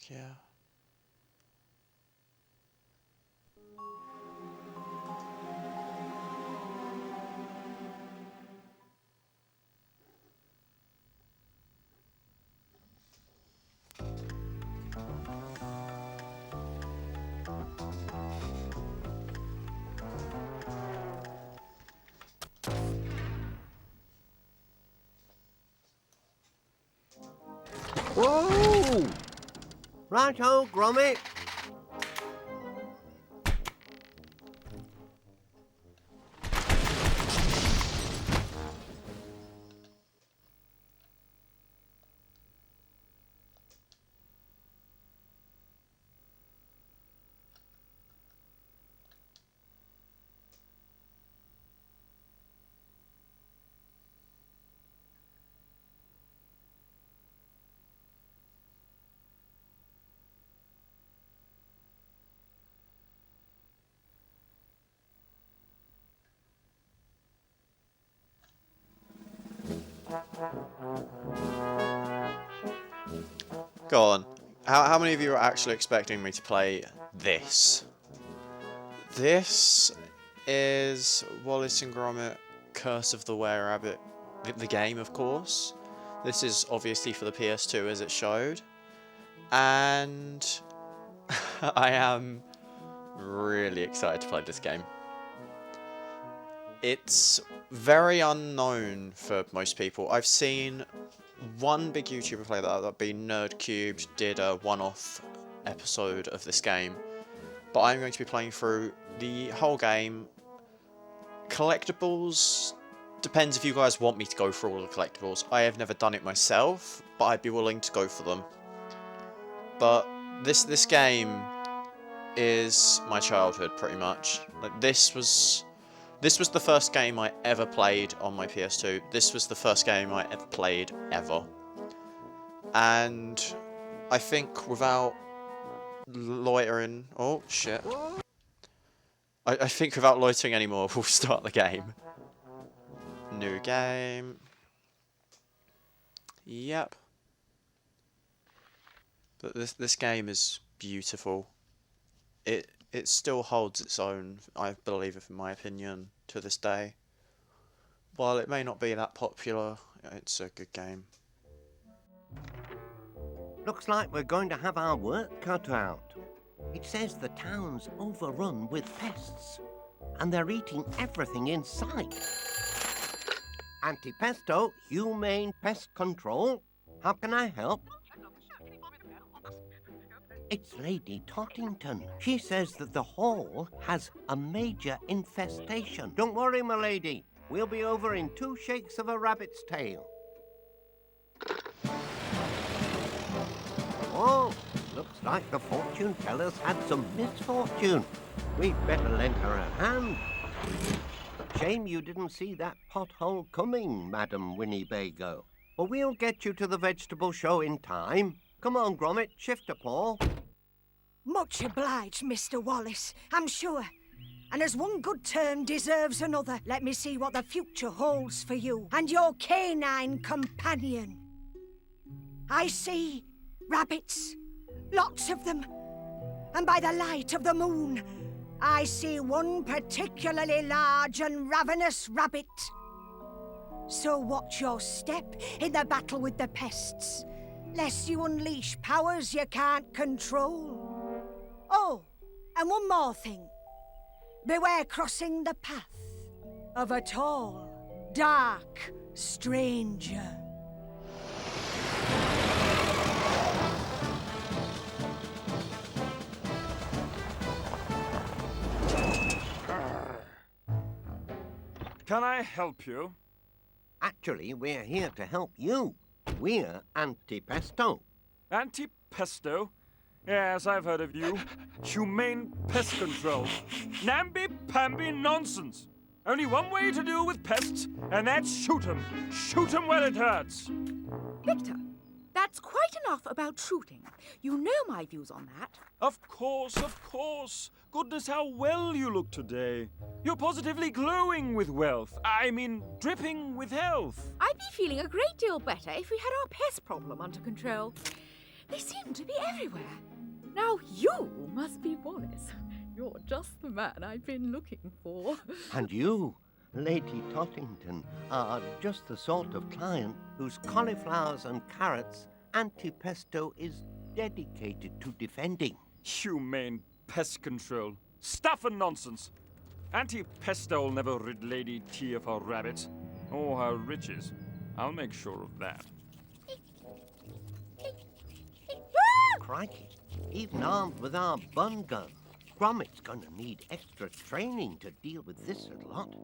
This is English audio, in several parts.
yeah. Whoa! Right-o, Gromit. Go on. How many of you are actually expecting me to play this? This is Wallace and Gromit Curse of the Were-Rabbit, the game, of course. This is obviously for the PS2 as it showed. And I am really excited to play this game. It's very unknown for most people. I've seen one big YouTuber play that'd be NerdCubed, did a one-off episode of this game. But I'm going to be playing through the whole game. Collectibles, depends if you guys want me to go through all the collectibles. I have never done it myself, but I'd be willing to go for them. But this game is my childhood, pretty much. Like this was the first game I ever played on my PS2. This was the first game I ever played ever. And I think without loitering... Oh, shit. I think without loitering anymore, we'll start the game. New game. Yep. But this game is beautiful. It still holds its own, I believe, in my opinion, to this day. While it may not be that popular, it's a good game. Looks like we're going to have our work cut out. It says the town's overrun with pests, and they're eating everything in sight. Anti-pesto, humane pest control. How can I help? It's Lady Tottington. She says that the hall has a major infestation. Don't worry, my lady. We'll be over in 2 shakes of a rabbit's tail. Oh, looks like the fortune teller's had some misfortune. We'd better lend her a hand. Shame you didn't see that pothole coming, Madam Winnebago. But we'll get you to the vegetable show in time. Come on, Gromit, shift a paw. Much obliged, Mr. Wallace, I'm sure. And as one good turn deserves another, let me see what the future holds for you and your canine companion. I see rabbits, lots of them. And by the light of the moon, I see one particularly large and ravenous rabbit. So watch your step in the battle with the pests, lest you unleash powers you can't control. Oh, and one more thing. Beware crossing the path of a tall, dark stranger. Can I help you? Actually, we're here to help you. We're Anti-Pesto. Anti-pesto? Yes, I've heard of you. Humane pest control. Namby-pamby nonsense. Only one way to deal with pests, and that's shoot 'em. Shoot 'em where it hurts. Victor, that's quite enough about shooting. You know my views on that. Of course, of course. Goodness, how well you look today. You're positively glowing with wealth. I mean, dripping with health. I'd be feeling a great deal better if we had our pest problem under control. They seem to be everywhere. Now you must be Wallace. You're just the man I've been looking for. And you, Lady Tottington, are just the sort of client whose cauliflowers and carrots Auntie Pesto is dedicated to defending. Humane pest control. Stuff and nonsense. Auntie Pesto will never rid Lady T of her rabbits or her riches. I'll make sure of that. Crikey, even armed with our bun gun, Gromit's gonna need extra training to deal with this lot.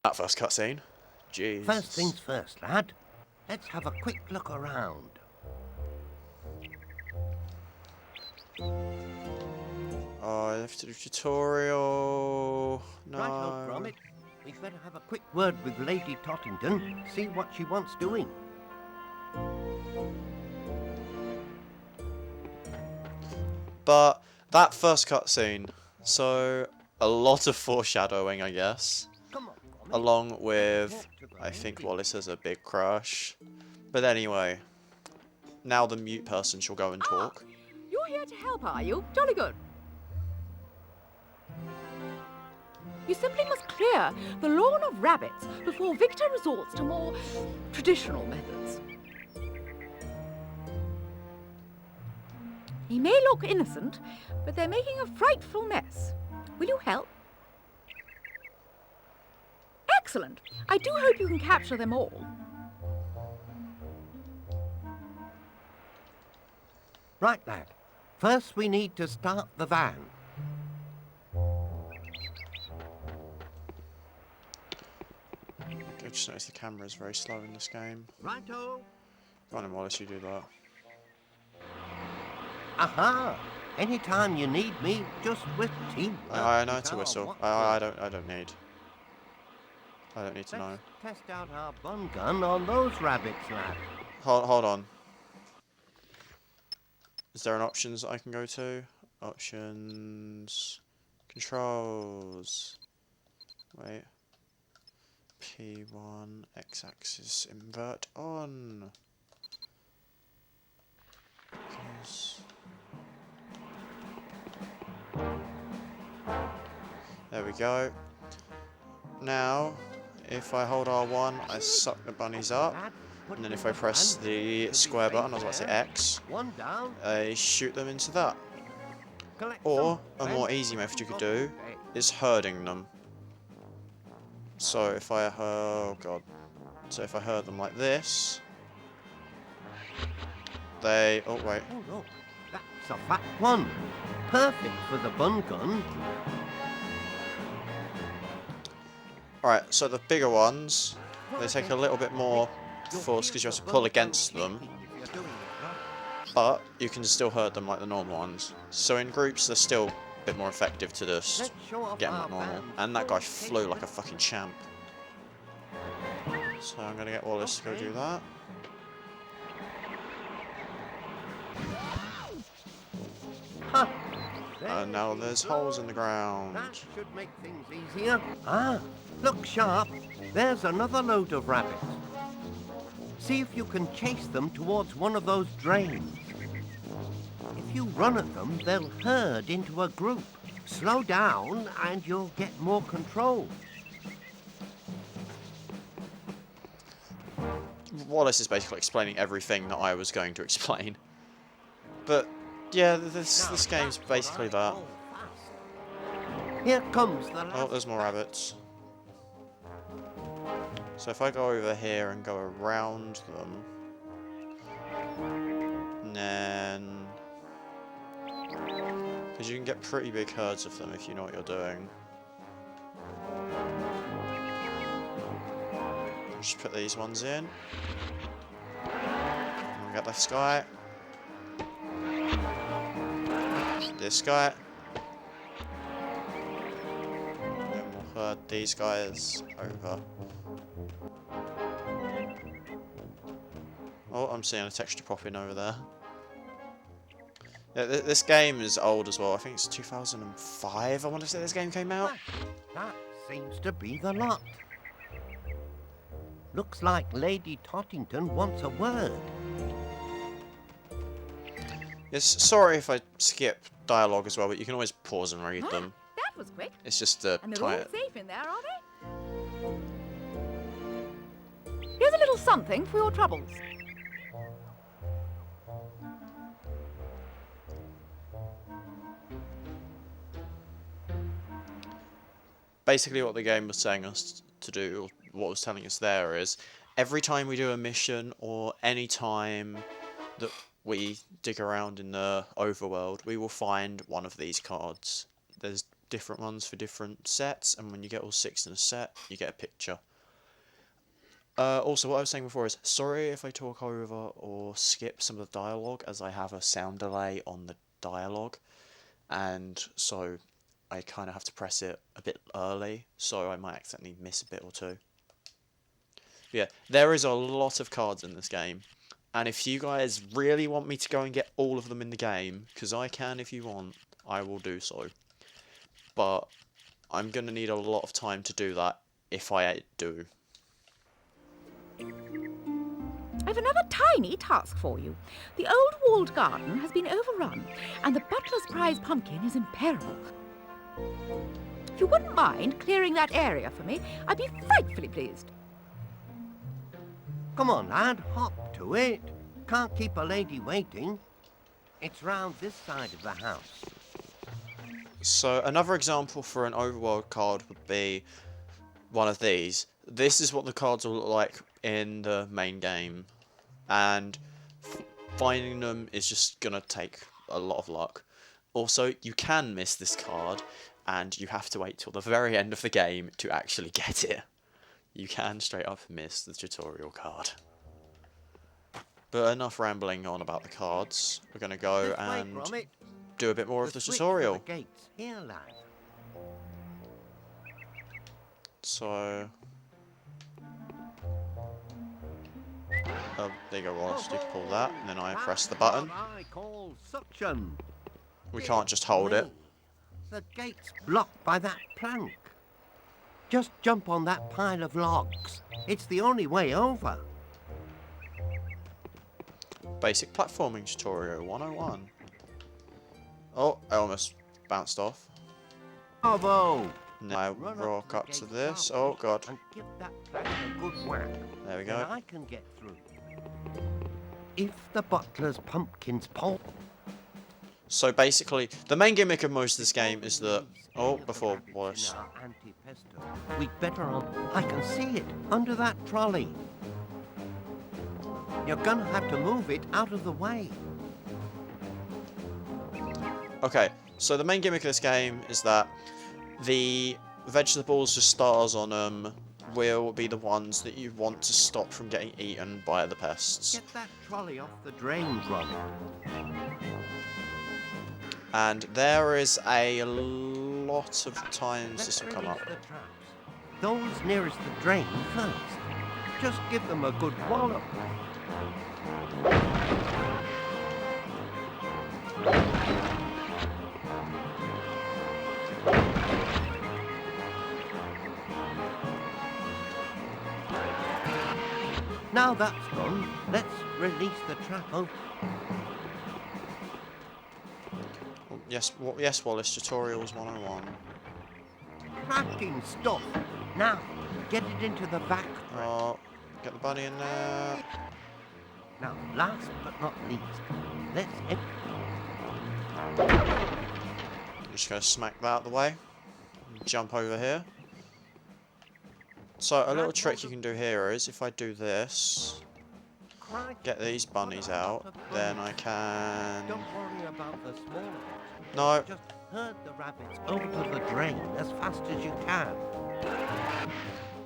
That first cutscene. Jeez. First things first, lad. Let's have a quick look around. Oh, I have to do tutorial. No. Right, Gromit. We'd better have a quick word with Lady Tottington, see what she wants doing. But that first cutscene, so a lot of foreshadowing, I guess. Come on, Gromit. Along with, I think Wallace has a big crush. But anyway, now the mute person shall go and talk. You're here to help, are you? Jolly good. You simply must clear the lawn of rabbits before Victor resorts to more traditional methods. He may look innocent, but they're making a frightful mess. Will you help? Excellent. I do hope you can capture them all. Right, lad. First we need to start the van. I just noticed the camera is very slow in this game. Righto. Go on then, Wallace, you do that. Aha! Anytime you need me, just with teamwork. I know is to our whistle. motto. I don't need to know. Let's test out our bun gun on those rabbits, lad. Hold on. Is there an options I can go to? Options, controls. Wait. P1, x-axis, invert on. Yes. There we go. Now, if I hold R1, I suck the bunnies up. Lad, put And then them if I in the press van. the You'll be square button, I was safe about to say there. X, One down. I shoot them into that. Collect Or, some, a more then easy method you could got do to pay. is herding them. So if I, oh god. So if I herd them like this, they, oh wait. Oh no, that's a fat one. Perfect for the bun gun. Alright, so the bigger ones, they take a little bit more force because you have to pull against them, but you can still herd them like the normal ones. So in groups, they're still a bit more effective to just Let's show off get them our like normal. van. And that guy flew like a fucking champ. So I'm gonna get Wallace to go do that. Ha! And now there's holes in the ground. That should make things easier. Ah, look sharp. There's another load of rabbits. See if you can chase them towards one of those drains. If you run at them, they'll herd into a group. Slow down and you'll get more control. Wallace is basically explaining everything that I was going to explain. But yeah, this game's basically that. Oh, fast. Here comes the Oh, there's more rabbits. So if I go over here and go around them, and then, because you can get pretty big herds of them if you know what you're doing. Just put these ones in. And we got this guy. This guy. And then we'll herd these guys over. Oh, I'm seeing a texture pop in over there. Yeah, this game is old as well. I think it's 2005, I want to say this game came out. That seems to be the lot. Looks like Lady Tottington wants a word. Yes, sorry if I skip dialogue as well, but you can always pause and read Ah, them. that was quick. It's just a And they're try all it. safe in there, are they? Here's a little something for your troubles. Basically what the game was saying us to do, or what it was telling us there is, every time we do a mission, or any time that we dig around in the overworld, we will find one of these cards. There's different ones for different sets, and when you get all 6 in a set, you get a picture. Also, what I was saying before is, sorry if I talk over or skip some of the dialogue, as I have a sound delay on the dialogue, and so I kind of have to press it a bit early, so I might accidentally miss a bit or two. Yeah, there is a lot of cards in this game, and if you guys really want me to go and get all of them in the game, because I can if you want, I will do so. But I'm going to need a lot of time to do that if I do. I've another tiny task for you. The old walled garden has been overrun, and the butler's prize pumpkin is in peril. If you wouldn't mind clearing that area for me, I'd be frightfully pleased. Come on, lad, hop to it. Can't keep a lady waiting. It's round this side of the house. So another example for an overworld card would be one of these. This is what the cards will look like in the main game, and finding them is just gonna take a lot of luck. Also, you can miss this card, and you have to wait till the very end of the game to actually get it. You can straight up miss the tutorial card. But enough rambling on about the cards. We're gonna go This way, and Gromit. do a bit more of the switch tutorial. to the gates here, lad. So, there you go, Wallace. You can pull that, and then I press the button. That's what I call suction. We can't just hold it. The gate's blocked by that plank. Just jump on that pile of logs. It's the only way over. Basic platforming tutorial 101. Oh, I almost bounced off. Bravo! Now Run roll up the up to gate this. sharply Oh god. And give that plank a good whack. There we Then go. I can get through. If the butler's pumpkins pop. So basically, the main gimmick of most of this game is that... Oh, before Wallace. We'd better on. I can see it under that trolley. You're gonna have to move it out of the way. Okay, so the main gimmick of this game is that the vegetables with stars on them will be the ones that you want to stop from getting eaten by the pests. Get that trolley off the drain, Gromit. And there is a lot of times this will come up. The traps. Those nearest the drain first. Just give them a good wallop. Now that's done, let's release the trap open. Oh, yes, yes, Wallace, tutorials 101. Cracking stuff. Now, get it into the back. Oh, get the bunny in there. Now, last but not least, let's... I'm just going to smack that out the way. Jump over here. So a little trick you can do here is if I do this, get these bunnies out, then I can... Don't worry about the small ones. No, Just herd the rabbits over to the drain as fast as you can.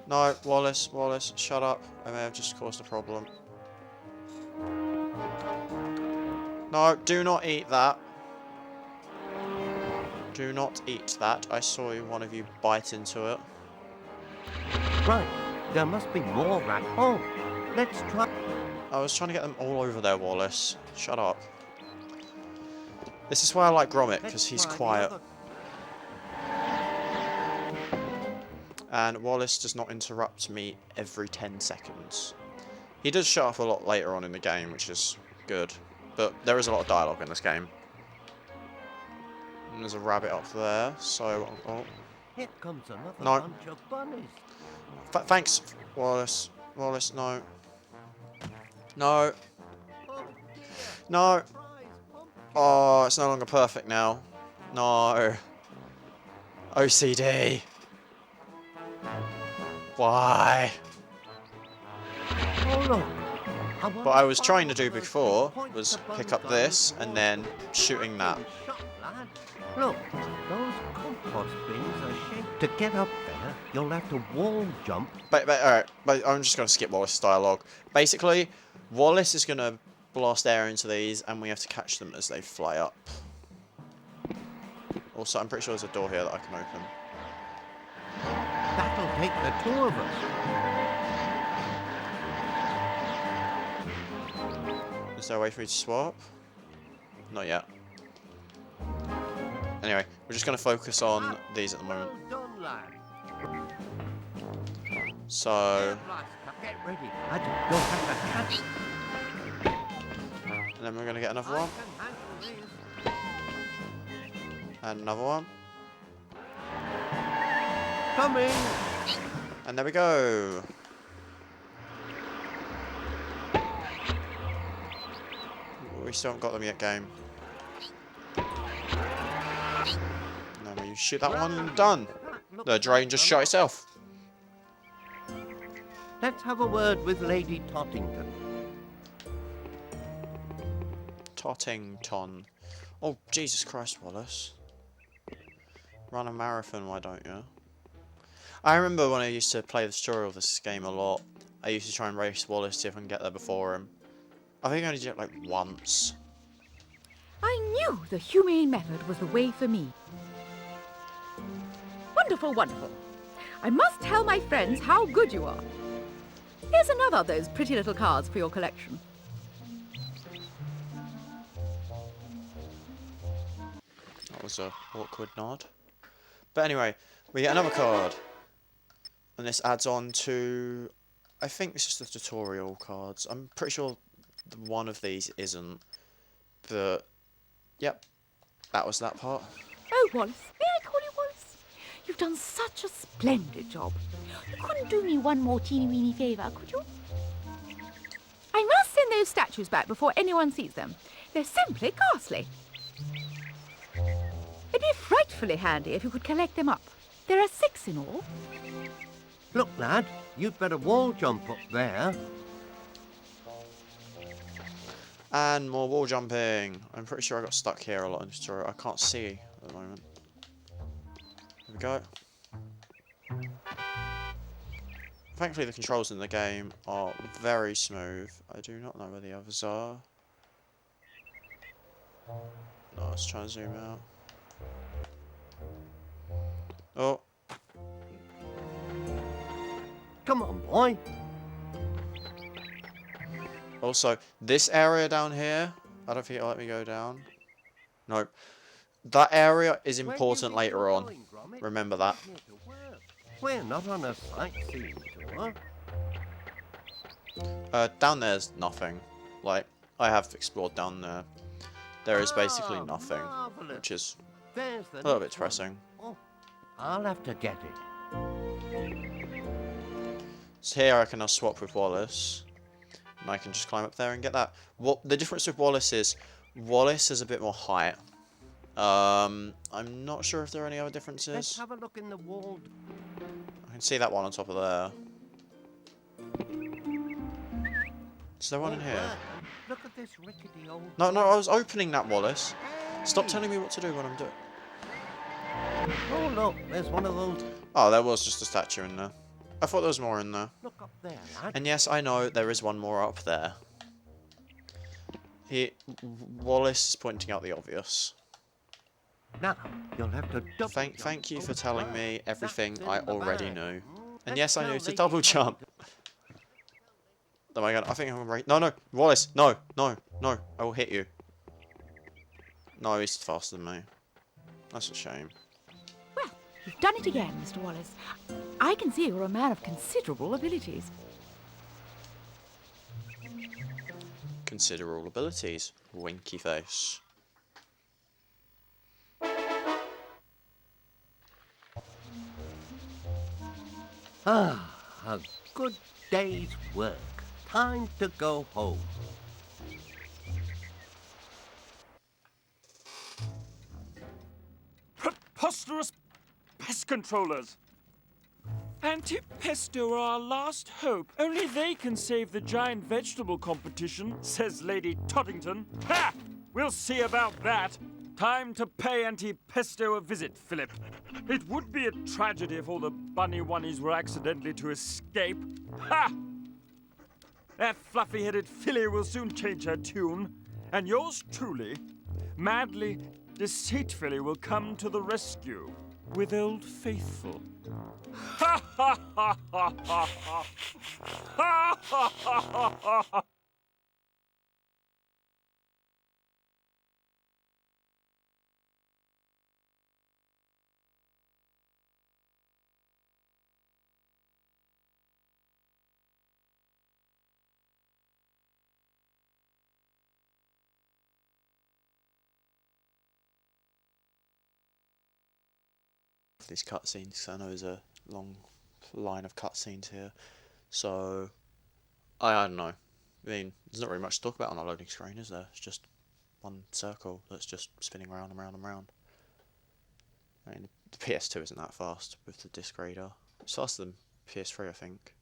no, Wallace, shut up. I may have just caused a problem. No, do not eat that. Do not eat that. I saw one of you bite into it. Right, there must be more rat. Oh, let's try... I was trying to get them all over there, Wallace. Shut up. This is why I like Gromit, because he's quiet. And Wallace does not interrupt me every 10 seconds. He does shut up a lot later on in the game, which is good. But there is a lot of dialogue in this game. And there's a rabbit up there, so... Oh. Here comes another No. bunch of bunnies. Thanks, Wallace. Wallace, no. No. Oh, No. surprise, pumpkin. Oh, it's no longer perfect now. No. OCD. Why? Oh, look. What I was trying to do before was pick up this and then shooting that. Look, those compost bins are shaped. To get up there, you'll have to wall jump. Alright, but I'm just going to skip Wallace's dialogue. Basically, Wallace is going to blast air into these and we have to catch them as they fly up. Also, I'm pretty sure there's a door here that I can open. That'll take the two of us. Is there a way for me to swap? Not yet. Anyway, we're just going to focus on these at the moment. Well done, lad. So, Get ready. You'll have to catch. and then we're going to get another I one. can handle this. And another one. Coming. And there we go. We still haven't got them yet, game. And then we shoot that one, done. Look, The drain just shot itself. Let's have a word with Lady Tottington. Tottington. Oh, Jesus Christ, Wallace. Run a marathon, why don't you? I remember when I used to play the tutorial of this game a lot, I used to try and race Wallace, see if I can get there before him. I think I only did it like once. I knew the humane method was the way for me. Wonderful, wonderful. I must tell my friends how good you are. Here's another of those pretty little cards for your collection. That was a awkward nod. But anyway, we get another card. And this adds on to... I think this is the tutorial cards. I'm pretty sure one of these isn't. But, yep. That was that part. Oh, Wallace, may I call you Wallace? You've done such a splendid job. You couldn't do me one more teeny-weeny favour, could you? I must send those statues back before anyone sees them. They're simply ghastly. It'd be frightfully handy if you could collect them up. There are 6 in all. Look, lad, you'd better wall jump up there. And more wall jumping. I'm pretty sure I got stuck here a lot in the tutorial. I can't see at the moment. Here we go. Thankfully the controls in the game are very smooth. I do not know where the others are. No, let's try and zoom out. Oh. Come on, boy. Also, this area down here, I don't think it'll let me go down. Nope. That area is important Where do you think later you're on. going, Gromit? Remember that. Here to work. We're not on a sightseeing tour. Down there's nothing. Like, I have explored down there. There is basically Ah, nothing, marvellous. which is There's the a little bit next one. depressing. Oh, I'll have to get it. So here I can now swap with Wallace. And I can just climb up there and get that. What the difference with Wallace is has a bit more height. I'm not sure if there are any other Let's differences. have a look in the wall. I can see that one on top of there. Is there one in here? Lad, look at this rickety old... No, I was opening that, Wallace. Stop telling me what to do when I'm doing. Oh, look, there's one of those. Oh, there was just a statue in there. I thought there was more in there. Look up there, lad. And yes, I know there is one more up there. Wallace is pointing out the obvious. Now, you'll have to double Thank you for jump telling over. me everything That's in I the already bag. knew. And Let's yes, I tell knew to Lady double jump. Tottington. Oh my god, I think I'm right. No, Wallace, no, I will hit you. No, he's faster than me. That's a shame. Well, You've done it again, Mr. Wallace. I can see you're a man of considerable abilities. Considerable abilities. Winky face. Ah, a good day's work. Time to go home. Preposterous pest controllers! Anti-pesto are our last hope. Only they can save the giant vegetable competition, says Lady Toddington. Ha! We'll see about that. Time to pay Anti-Pesto a visit, Philip. It would be a tragedy if all the bunny-wunnies were accidentally to escape. Ha! That fluffy-headed filly will soon change her tune. And yours truly, madly, deceitfully, will come to the rescue with Old Faithful. Ha ha ha ha ha ha! Ha ha ha ha ha! These cutscenes, 'cause I know there's a long line of cutscenes here, so I don't know. I mean, there's not really much to talk about on a loading screen, is there? It's just one circle that's just spinning round and round and round. I mean, the PS2 isn't that fast with the disc reader. It's faster than PS3, I think.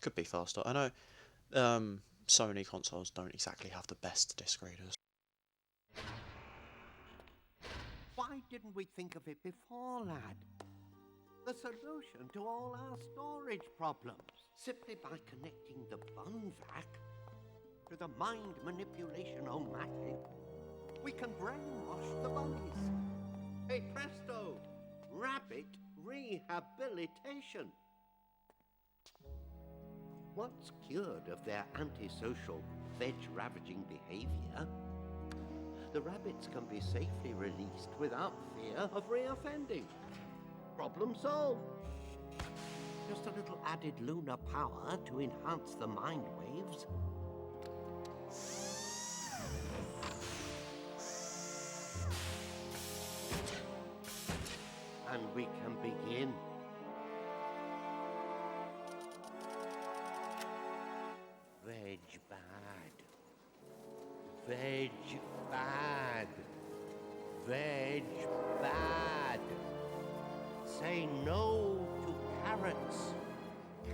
Could be faster. I know Sony consoles don't exactly have the best disc readers. Why didn't we think of it before, lad? The solution to all our storage problems, simply by connecting the bun vac to the mind manipulation-o-matic, we can brainwash the bunnies. Hey presto, rabbit rehabilitation. Once cured of their antisocial, veg-ravaging behavior, the rabbits can be safely released without fear of reoffending. Problem solved. Just a little added lunar power to enhance the mind waves. And we can begin. Veg bad. Veg bad. Veg bad. Say no to carrots,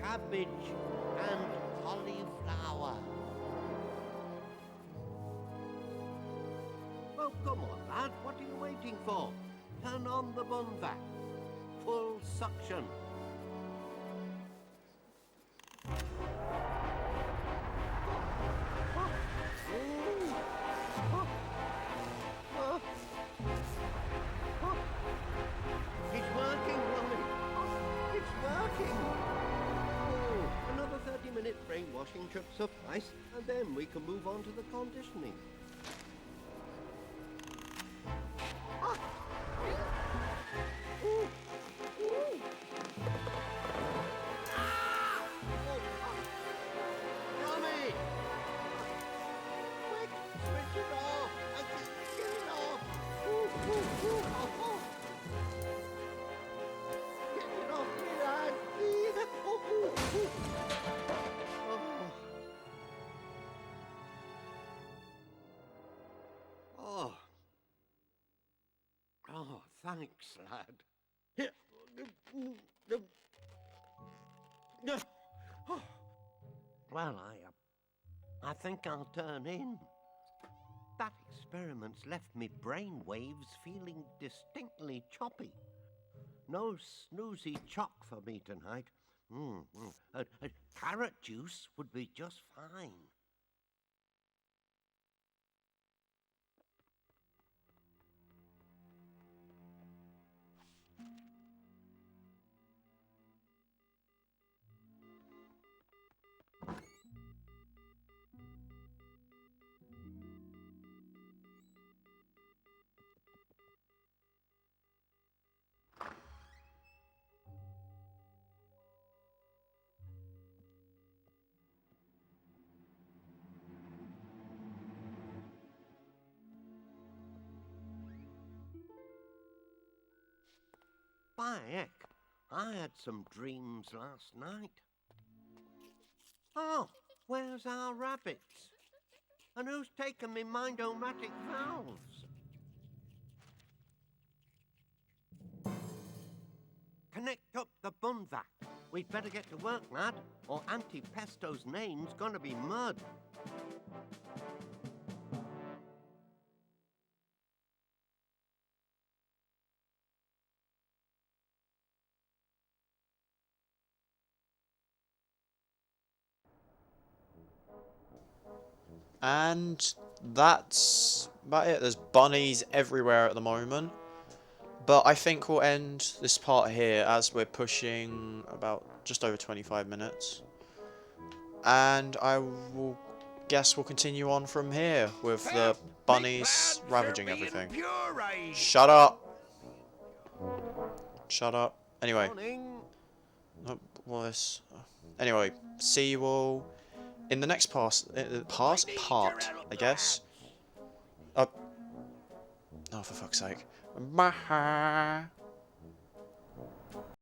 cabbage, and cauliflower. Oh, come on, lad. What are you waiting for? Turn on the bun vac. Full suction. It's working, Wally. It's working. Oh, another 30-minute brainwashing should suffice, and then we can move on to the conditioning. Gromit! Quick, switch it off! Get it off! Get it off me, lad! Oh. Oh, thanks, lad. Here. Well, I think I'll turn in. That experiment's left me brain waves feeling distinctly choppy. No snoozy chalk for me tonight. Carrot juice would be just fine. By heck, I had some dreams last night. Oh, where's our rabbits? And who's taken me mind-o-matic valves? Connect up the bun vac. We'd better get to work, lad, or Auntie Pesto's name's gonna be mud. And that's about it. There's bunnies everywhere at the moment. But I think we'll end this part here as we're pushing about just over 25 minutes. And I will guess we'll continue on from here with the bunnies ravaging everything. Shut up! Shut up. Anyway. Morning. Wallace. Anyway, see you all in the next part, I guess. Oh, for fuck's sake. Bye.